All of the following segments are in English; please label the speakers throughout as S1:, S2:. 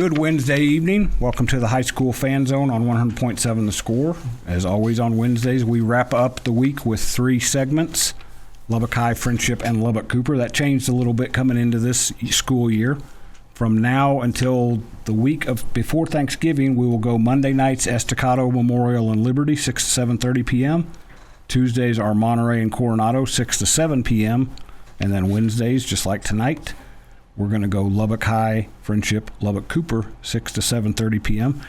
S1: Good Wednesday evening. Welcome to the High School Fan Zone on 100.7 The Score. As always on Wednesdays, we wrap up the week with 3 segments, Lubbock High, Friendship, and Lubbock Cooper. That changed a little bit coming into this school year. From now until the week of before Thanksgiving, we will go Monday nights, Estacado, Memorial, and Liberty, 6 to 7:30 p.m. Tuesdays are Monterey and Coronado, 6 to 7 p.m. And then Wednesdays, just like tonight, we're going to go Lubbock High, Friendship, Lubbock Cooper, 6 to 7:30 p.m.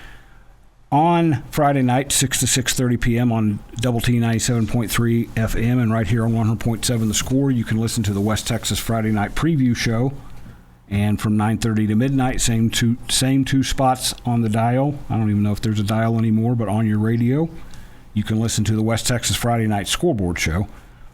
S1: On Friday night, 6 to 6:30 p.m. on Double T 97.3 FM, and right here on 100.7 The Score, you can listen to the West Texas Friday Night Preview Show. And from 9:30 to midnight, same two spots on the dial. I don't even know if there's a dial anymore, but on your radio, you can listen to the West Texas Friday Night Scoreboard Show.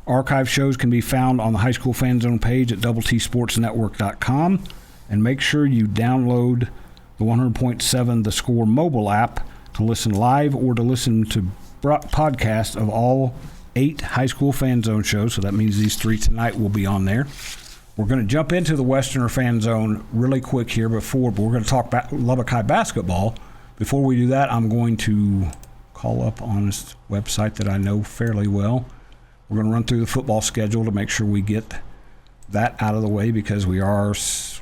S1: Archive shows can be found on the High School Fan Zone page at doubletsportsnetwork.com. And make sure you download the 100.7 The Score mobile app to listen live or to listen to podcasts of all 8 High School Fan Zone shows. So that means these 3 tonight will be on there. We're going to jump into the Westerner Fan Zone really quick here but we're going to talk about Lubbock High basketball. Before we do that, I'm going to call up on this website that I know fairly well. We're going to run through the football schedule to make sure we get that out of the way because we are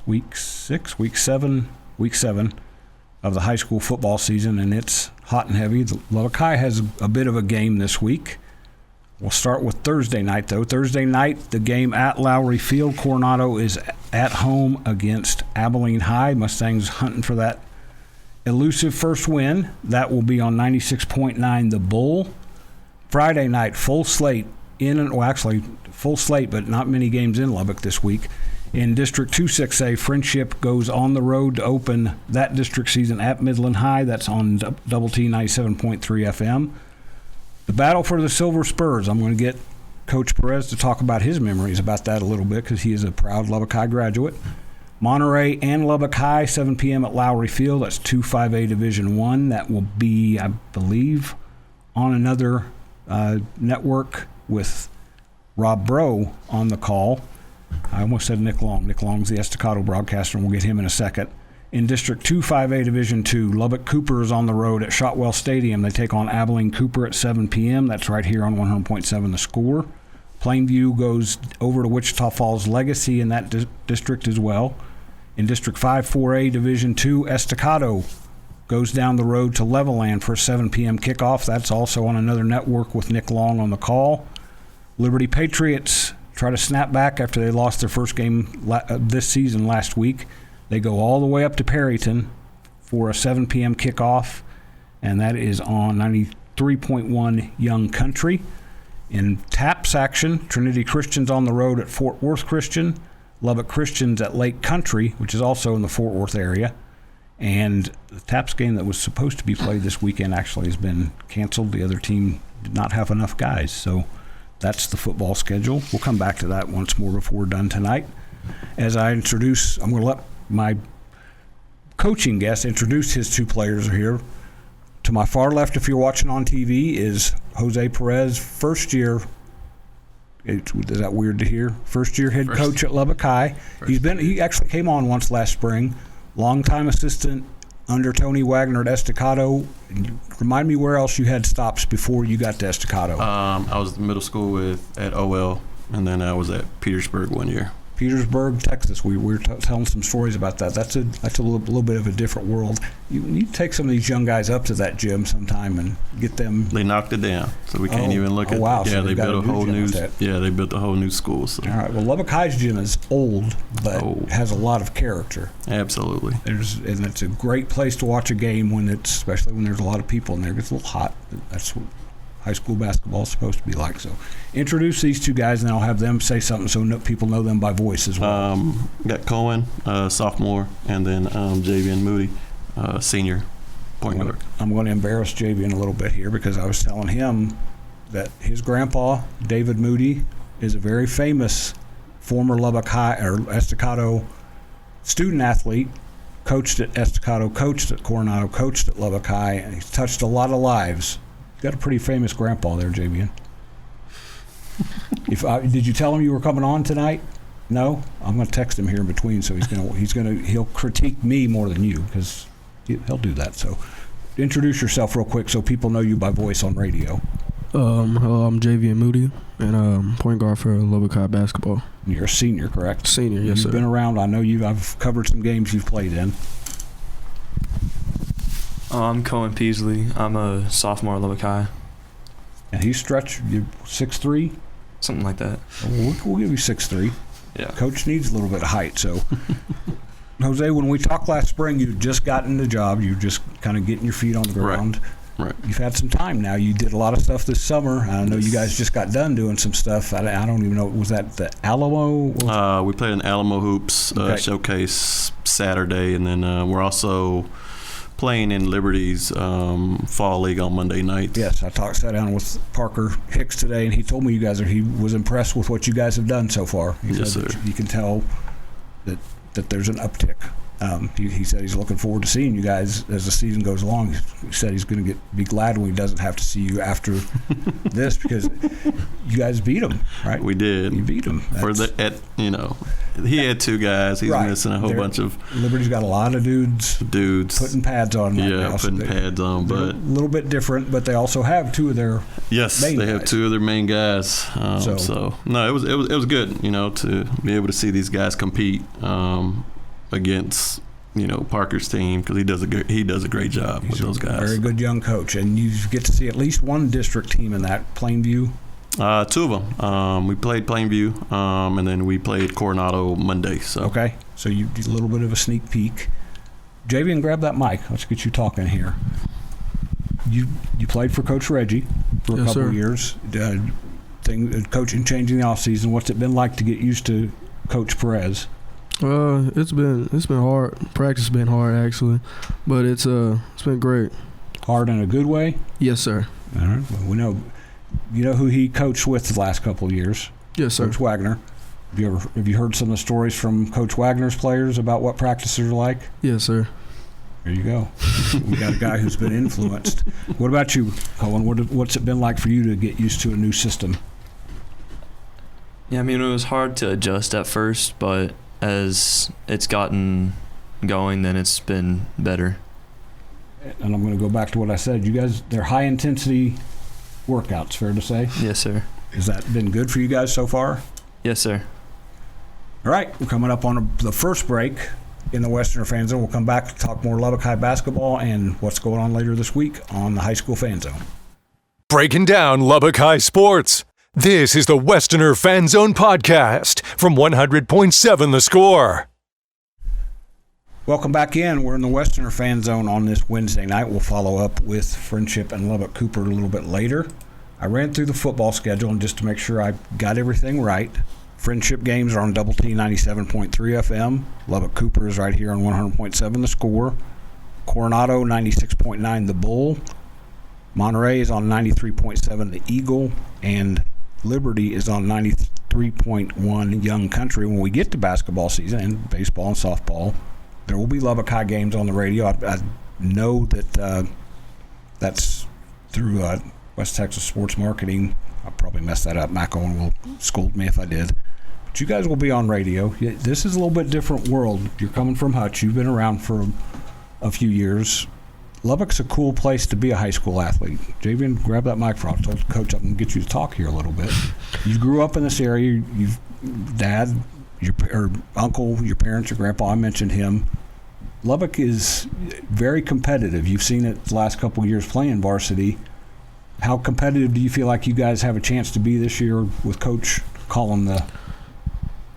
S1: week 7 of the high school football season, and it's hot and heavy. Lubbock High has a bit of a game this week. We'll start with Thursday night, though. Thursday night, the game at Lowry Field. Coronado is at home against Abilene High. Mustangs hunting for that elusive first win. That will be on 96.9 The Bull. Friday night, full slate. Full slate, but not many games in Lubbock this week. In District 2-6A, Friendship goes on the road to open that district season at Midland High. That's on Double T 97.3 FM. The battle for the Silver Spurs. I'm going to get Coach Perez to talk about his memories about that a little bit because he is a proud Lubbock High graduate. Monterey and Lubbock High, 7 p.m. at Lowry Field. That's 2-5A Division I. That will be, I believe, on another network with Rob Bro on the call. I almost said Nick Long. Nick Long's the Estacado broadcaster, and we'll get him in a second. In District 2, 5A Division II, Lubbock Cooper is on the road at Shotwell Stadium. They take on Abilene Cooper at 7 p.m. That's right here on 100.7 The Score. Plainview goes over to Wichita Falls Legacy in that district as well. In District 5, 4A Division II, Estacado goes down the road to Levelland for a 7 p.m. kickoff. That's also on another network with Nick Long on the call. Liberty Patriots try to snap back after they lost their first game this season last week. They go all the way up to Perryton for a 7 p.m. kickoff, and that is on 93.1 Young Country. In TAPS action, Trinity Christian's on the road at Fort Worth Christian, Lubbock Christian's at Lake Country, which is also in the Fort Worth area. And the TAPS game that was supposed to be played this weekend actually has been canceled. The other team did not have enough guys, so that's the football schedule. We'll come back to that once more before we're done tonight. As I introduce, I'm going to let my coaching guest introduce his 2 players here. To my far left, if you're watching on TV, is Jose Perez, first year. Is that weird to hear? First year head coach at Lubbock High. He actually came on once last spring. Longtime assistant under Tony Wagner at Estacado. Remind me where else you had stops before you got to Estacado.
S2: I was in middle school at OL, and then I was at Petersburg 1 year.
S1: Petersburg, Texas. We were telling some stories about that. That's a little bit of a different world. You need to take some of these young guys up to that gym sometime and get them.
S2: They knocked it down, so we can't even look at.
S1: Wow!
S2: Yeah,
S1: so
S2: they built a whole new. Yeah, they built a whole new school. So.
S1: All right. Well, Lubbock High's gym is old, but has a lot of character.
S2: Absolutely.
S1: And it's a great place to watch a game especially when there's a lot of people in there. It gets a little hot. That's what high school basketball is supposed to be like. So introduce these 2 guys, and then I'll have them say something so people know them by voice as well.
S2: Got Coen, sophomore, and then Javian Moody, senior point guard.
S1: I'm going to embarrass Javian a little bit here because I was telling him that his grandpa, David Moody, is a very famous former Lubbock High or Estacado student athlete, coached at Estacado, coached at Coronado, coached at Lubbock High, and he's touched a lot of lives. Got a pretty famous grandpa there, Javian. Did you tell him you were coming on tonight? No, I'm going to text him here in between, so he'll critique me more than you because he'll do that. So introduce yourself real quick so people know you by voice on radio.
S3: Hello, I'm Javian Moody, and point guard for Lubbock High basketball.
S1: You're a senior, correct?
S3: Senior, yes, sir.
S1: You've been around. I know I've covered some games you've played in.
S4: I'm Coen Peaslee. I'm a sophomore at Lubbock High.
S1: And he's stretched, you 6'3"?
S4: Something like that.
S1: We'll give you 6'3".
S4: Yeah.
S1: Coach needs a little bit of height, so. Jose, when we talked last spring, you'd just gotten the job. You were just kind of getting your feet on the ground.
S2: Right.
S1: You've had some time now. You did a lot of stuff this summer. I know you guys just got done doing some stuff. I don't even know. Was that the Alamo?
S2: We played an Alamo Hoops showcase Saturday, and then we're also playing in Liberty's Fall League on Monday night.
S1: Yes, sat down with Parker Hicks today, and he told me he was impressed with what you guys have done so far. He
S2: Yes,
S1: said
S2: sir.
S1: that you can tell that there's an uptick. He said he's looking forward to seeing you guys as the season goes along. He said he's going to be glad when he doesn't have to see you after this because you guys beat him, right?
S2: We did.
S1: You beat him.
S2: He had two guys. He's missing a whole bunch of
S1: Liberty's got a lot of dudes
S2: putting
S1: pads on right now.
S2: Yeah, putting pads on, but
S1: a little bit different. But they also have two of their main
S2: they have
S1: guys.
S2: two of their main guys. So no, it was good. To be able to see these guys compete against Parker's team because he does a great job with those guys.
S1: Very good young coach, and you get to see at least one district team in that. Plainview.
S2: Two of them. We played Plainview, and then we played Coronado Monday. So
S1: okay, so you did a little bit of a sneak peek. Javian, grab that mic. Let's get you talking here. You played for Coach Reggie for a couple of years. Coaching, changing the off season. What's it been like to get used to Coach Perez?
S3: It's been hard. Practice has been hard actually, but it's been great.
S1: Hard in a good way?
S3: Yes, sir.
S1: All right. Well, we know. You know who he coached with the last couple of years?
S3: Yes, sir.
S1: Coach Wagner. Have you heard some of the stories from Coach Wagner's players about what practices are like?
S3: Yes, sir.
S1: There you go. We got a guy who's been influenced. What about you, Coen? What's it been like for you to get used to a new system?
S4: Yeah, it was hard to adjust at first, but as it's gotten going, then it's been better.
S1: And I'm going to go back to what I said. You guys, they're high-intensity workouts, fair to say?
S4: Yes, sir.
S1: Has that been good for you guys so far?
S4: Yes, sir.
S1: All right, we're coming up on the first break in the Westerner Fan Zone. We'll come back to talk more Lubbock High basketball and what's going on later this week on the High School Fan Zone.
S5: Breaking down Lubbock High sports. This is the Westerner Fan Zone podcast from 100.7 The Score.
S1: Welcome back in. We're in the Westerner Fan Zone on this Wednesday night. We'll follow up with Friendship and Lubbock Cooper a little bit later. I ran through the football schedule and just to make sure I got everything right. Friendship games are on Double T 97.3 FM. Lubbock Cooper is right here on 100.7 The Score. Coronado 96.9 The Bull. Monterey is on 93.7 The Eagle. And Liberty is on 93.1 Young Country. When we get to basketball season and baseball and softball, there will be Lubbock High games on the radio. I know that that's through West Texas Sports Marketing. I'll probably mess that up. Mac Owen will scold me if I did. But you guys will be on radio. This is a little bit different world. You're coming from Hutch. You've been around for a few years. Lubbock's a cool place to be a high school athlete. Javian, grab that microphone. I told Coach I'm going to get you to talk here a little bit. You grew up in this area. You've dad, your uncle, your parents, your grandpa, I mentioned him. Lubbock is very competitive. You've seen it the last couple of years playing varsity. How competitive do you feel like you guys have a chance to be this year with Coach calling the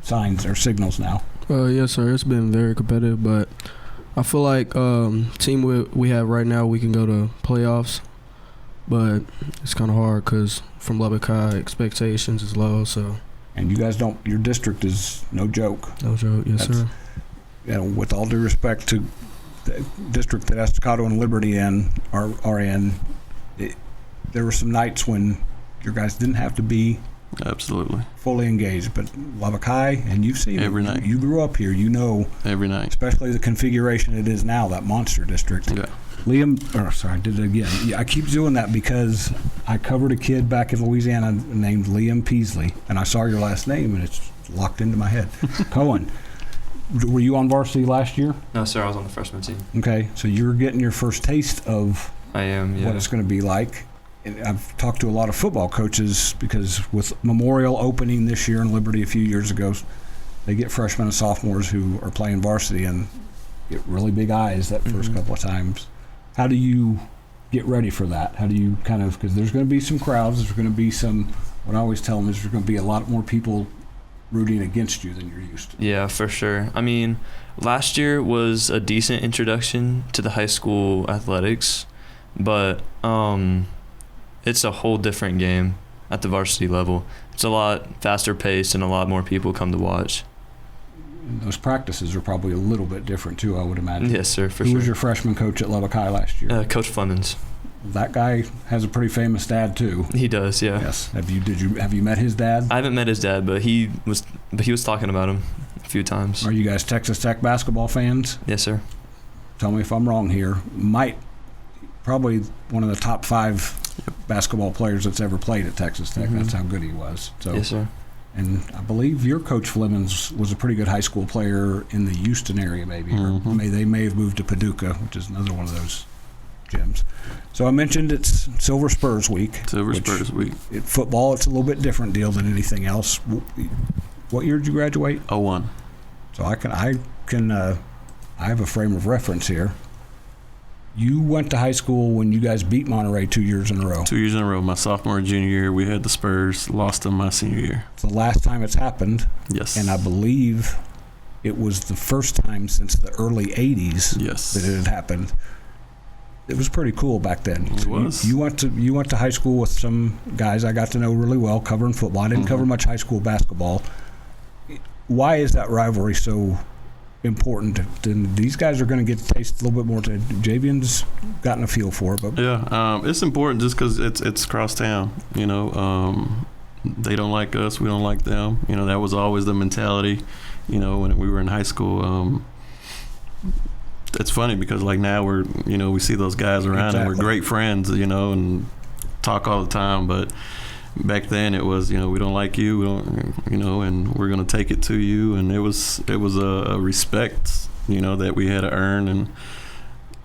S1: signs or signals now?
S3: Yes, sir. It's been very competitive, but I feel like team we have right now, we can go to playoffs, but it's kind of hard because from Lubbock High, expectations is low, so.
S1: And you guys don't, your district is no joke.
S3: No joke, yes, sir.
S1: With all due respect to the district that Estacado and Liberty are in, there were some nights when your guys didn't have to be
S2: absolutely
S1: fully engaged. But Lubbock High, and you've seen
S2: every
S1: it.
S2: night.
S1: You grew up here. You know
S2: every night,
S1: especially the configuration it is now, that monster district.
S2: Yeah.
S1: I did it again. Yeah, I keep doing that because I covered a kid back in Louisiana named Liam Peaslee, and I saw your last name, and it's locked into my head. Coen, were you on varsity last year?
S4: No, sir. I was on the freshman team.
S1: Okay, so you're getting your first taste of
S4: I am. Yeah.
S1: what it's going to be like. And I've talked to a lot of football coaches because with Memorial opening this year in Liberty a few years ago, they get freshmen and sophomores who are playing varsity and get really big eyes that first couple of times. How do you get ready for that? How do you kind of, because there's going to be some crowds, there's going to be some, what I always tell them is there's going to be a lot more people rooting against you than you're used to.
S4: Yeah, for sure. I mean, last year was a decent introduction to the high school athletics, but it's a whole different game at the varsity level. It's a lot faster paced and a lot more people come to watch.
S1: And those practices are probably a little bit different too, I would imagine.
S4: Yes, sir, for
S1: Who
S4: sure.
S1: was your freshman coach at Lubbock High last year?
S4: Coach Flemons.
S1: That guy has a pretty famous dad too.
S4: He does, yeah.
S1: Yes. Have you met his dad?
S4: I haven't met his dad, but he was talking about him a few times.
S1: Are you guys Texas Tech basketball fans?
S4: Yes, sir.
S1: Tell me if I'm wrong here. Probably one of the top 5 basketball players that's ever played at Texas Tech. That's how good he was. So,
S4: yes, sir.
S1: And I believe your coach Flemons was a pretty good high school player in the Houston area, maybe. Or they may have moved to Paducah, which is another one of those gyms. So I mentioned it's Silver Spurs Week.
S2: Silver Spurs Week.
S1: Football, it's a little bit different deal than anything else. What year did you graduate?
S2: 01.
S1: So I have a frame of reference here. You went to high school when you guys beat Monterey 2 years in a row.
S2: 2 years in a row. My sophomore and junior year, we had the Spurs. Lost them my senior year.
S1: It's the last time it's happened.
S2: Yes.
S1: And I believe it was the first time since the early 80s
S2: yes.
S1: that it had happened. It was pretty cool back then.
S2: It was.
S1: You went to high school with some guys I got to know really well covering football. I didn't cover much high school basketball. Why is that rivalry so important? Then these guys are going to get to taste a little bit more. Javian's gotten a feel for it, but
S2: yeah, it's important just because it's cross town. You know, they don't like us, we don't like them. You know, that was always the mentality. You know, when we were in high school. It's funny because like now we see those guys around and we're great friends. You know, and talk all the time, but. Back then it was, we don't like you, we don't, and we're going to take it to you. And it was a respect, that we had to earn. And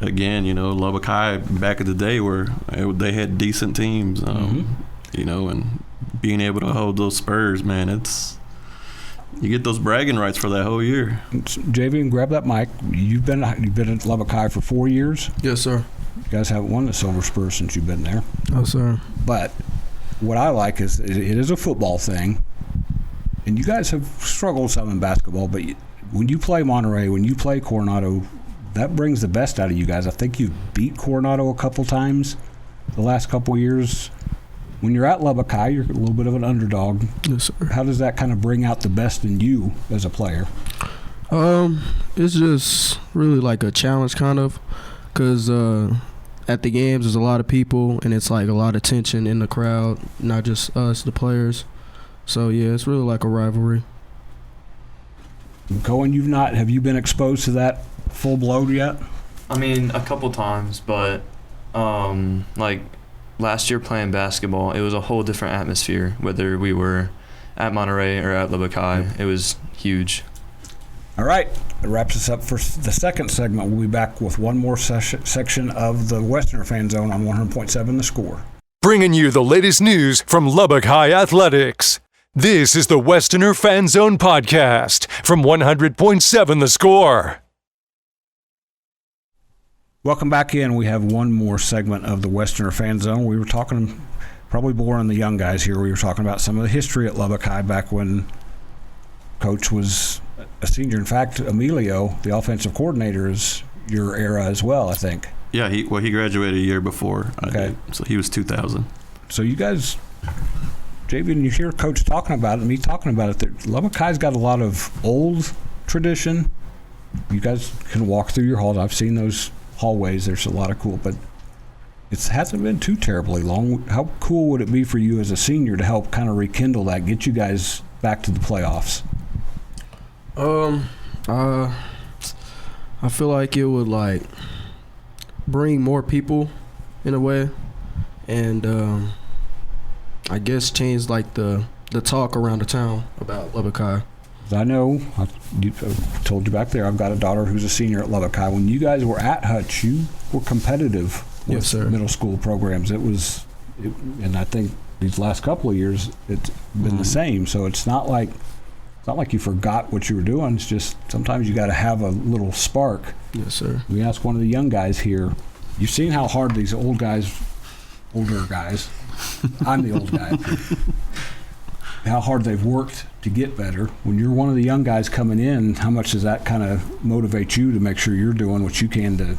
S2: again, Lubbock High back in the day they had decent teams, and being able to hold those Spurs, man, you get those bragging rights for that whole year.
S1: Javian, grab that mic. You've been at Lubbock High for 4 years.
S3: Yes, sir.
S1: You guys haven't won the Silver Spurs since you've been there.
S3: No, sir.
S1: But what I like is it is a football thing, and you guys have struggled some in basketball, but when you play Monterey, when you play Coronado, that brings the best out of you guys. I think you've beat Coronado a couple times the last couple years. When you're at Lubbock High, you're a little bit of an underdog.
S3: Yes, sir.
S1: How does that kind of bring out the best in you as a player?
S3: It's just really like a challenge kind of because at the games, there's a lot of people, and it's like a lot of tension in the crowd, not just us, the players. So, yeah, it's really like a rivalry.
S1: Coen, have you been exposed to that full blow yet?
S4: I mean, a couple times, but like last year playing basketball, it was a whole different atmosphere, whether we were at Monterey or at Lubbock High. It was huge.
S1: All right, that wraps us up for the second segment. We'll be back with one more section of the Westerner Fan Zone on 100.7 The Score.
S5: Bringing you the latest news from Lubbock High Athletics. This is the Westerner Fan Zone podcast from 100.7 The Score.
S1: Welcome back in. We have one more segment of the Westerner Fan Zone. We were talking, probably boring the young guys here, we were talking about some of the history at Lubbock High back when Coach was a senior. In fact, Emilio, the offensive coordinator, is your era as well, I think.
S2: Yeah, he graduated a year before.
S1: Okay.
S2: So he was 2000.
S1: So you guys, Javian, you hear Coach talking about it, and me talking about it, that Lubbock High's got a lot of old tradition. You guys can walk through your halls. I've seen those hallways. There's a lot of cool, but it hasn't been too terribly long. How cool would it be for you as a senior to help kind of rekindle that, get you guys back to the playoffs?
S3: I feel like it would like bring more people in a way, and I guess change like the talk around the town about Lubbock High.
S1: I know, I told you back there, I've got a daughter who's a senior at Lubbock High. When you guys were at Hutch, you were competitive with
S3: Yes, sir.
S1: middle school programs. And I think these last couple of years, it's been the same. So it's not like you forgot what you were doing. It's just sometimes you got to have a little spark.
S3: Yes, sir.
S1: We asked one of the young guys here. You've seen how hard these older guys, I'm the old guy, how hard they've worked to get better. When you're one of the young guys coming in, how much does that kind of motivate you to make sure you're doing what you can to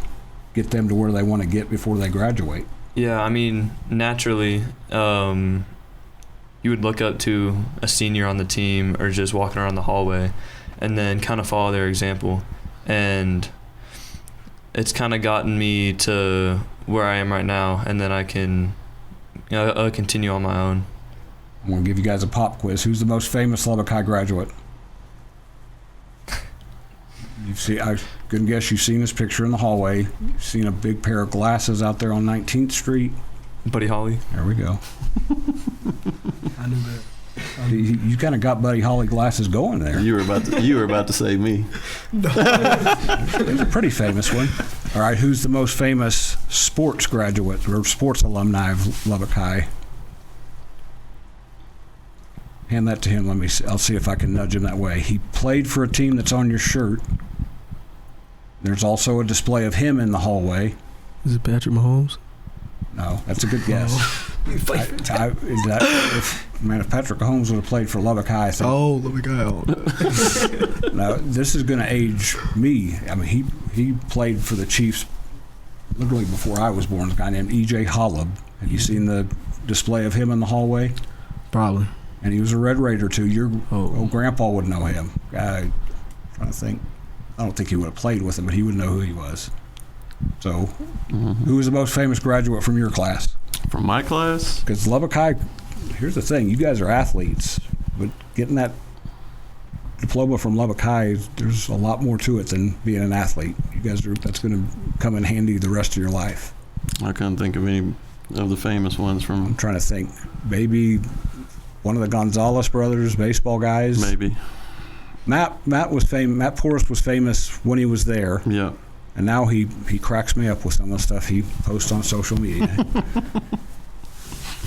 S1: get them to where they want to get before they graduate?
S4: Yeah, I mean, naturally, you would look up to a senior on the team or just walking around the hallway and then kind of follow their example. And it's kind of gotten me to where I am right now, and then I can continue on my own.
S1: I'm going to give you guys a pop quiz. Who's the most famous Lubbock High graduate? I couldn't guess. You've seen this picture in the hallway. You've seen a big pair of glasses out there on 19th Street.
S4: Buddy Holly.
S1: There we go.
S3: I knew that.
S1: You kind of got Buddy Holly glasses going there.
S2: You were about to say me.
S1: It's a pretty famous one. All right, who's the most famous sports graduate or sports alumni of Lubbock High? Hand that to him. I'll see if I can nudge him that way. He played for a team that's on your shirt. There's also a display of him in the hallway.
S3: Is it Patrick Mahomes?
S1: No, that's a good guess. If Patrick Mahomes would have played for Lubbock High, I think.
S3: Oh, Lubbock High.
S1: Now, this is going to age me. I mean, he played for the Chiefs literally before I was born. A guy named E.J. Holub. Have you seen the display of him in the hallway?
S3: Probably.
S1: And he was a Red Raider, too. Your old grandpa would know him. I'm trying to think. I don't think he would have played with him, but he would know who he was. So, who was the most famous graduate from your class?
S2: From my class?
S1: Because Lubbock High, here's the thing, you guys are athletes, but getting that diploma from Lubbock High, there's a lot more to it than being an athlete. That's going to come in handy the rest of your life.
S2: I couldn't think of any of the famous ones from.
S1: I'm trying to think. Maybe one of the Gonzalez brothers, baseball guys.
S2: Maybe.
S1: Matt was famous. Matt Porras was famous when he was there.
S2: Yeah.
S1: And now he cracks me up with some of the stuff he posts on social media.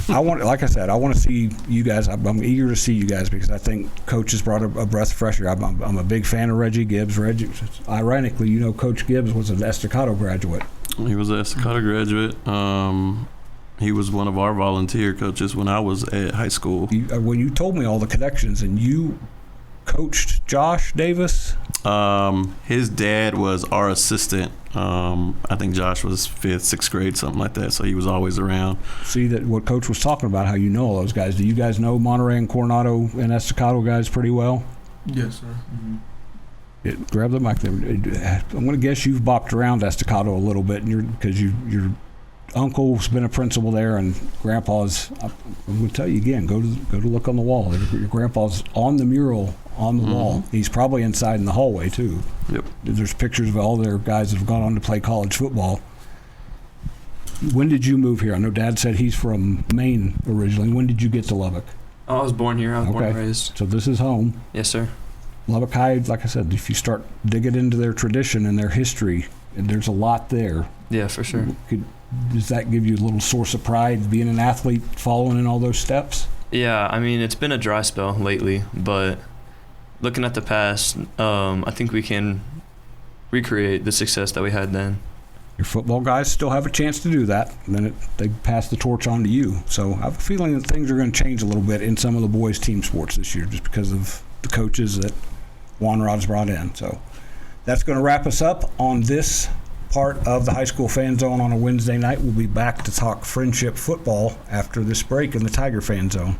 S1: Like I said, I want to see you guys. I'm eager to see you guys because I think Coach has brought a breath of fresh air. I'm a big fan of Reggie Gibbs. Ironically, Coach Gibbs was an Estacado graduate.
S2: He was an Estacado graduate. He was one of our volunteer coaches when I was at high school.
S1: When you told me all the connections, and you coached Josh Davis?
S2: His dad was our assistant. I think Josh was 5th, 6th grade, something like that, so he was always around. See that what Coach was talking about, how you know all those guys. Do you guys know Monterey and Coronado and Estacado guys pretty well?
S3: Yes, sir. Mm-hmm.
S1: Grab the mic there. I'm going to guess you've bopped around Estacado a little bit, because your uncle's been a principal there, and grandpa's. I'm going to tell you again. Go to look on the wall. Your grandpa's on the mural on the wall. He's probably inside in the hallway too.
S2: Yep. There's
S1: pictures of all their guys that have gone on to play college football. When did you move here? I know Dad said he's from Maine originally. When did you get to Lubbock?
S4: Oh, I was born here. I was born and raised.
S1: So this is home.
S4: Yes, sir.
S1: Lubbock High, like I said, if you start digging into their tradition and their history, and there's a lot there.
S4: Yeah, for sure.
S1: Does that give you a little source of pride, being an athlete, following in all those steps?
S4: Yeah, I mean, it's been a dry spell lately, but looking at the past, I think we can recreate the success that we had then.
S1: Your football guys still have a chance to do that, and then they pass the torch on to you. So I have a feeling that things are going to change a little bit in some of the boys' team sports this year just because of the coaches that Juan Rod's brought in. So that's going to wrap us up on this part of the High School Fan Zone on a Wednesday night. We'll be back to talk friendship football after this break in the Tiger Fan Zone.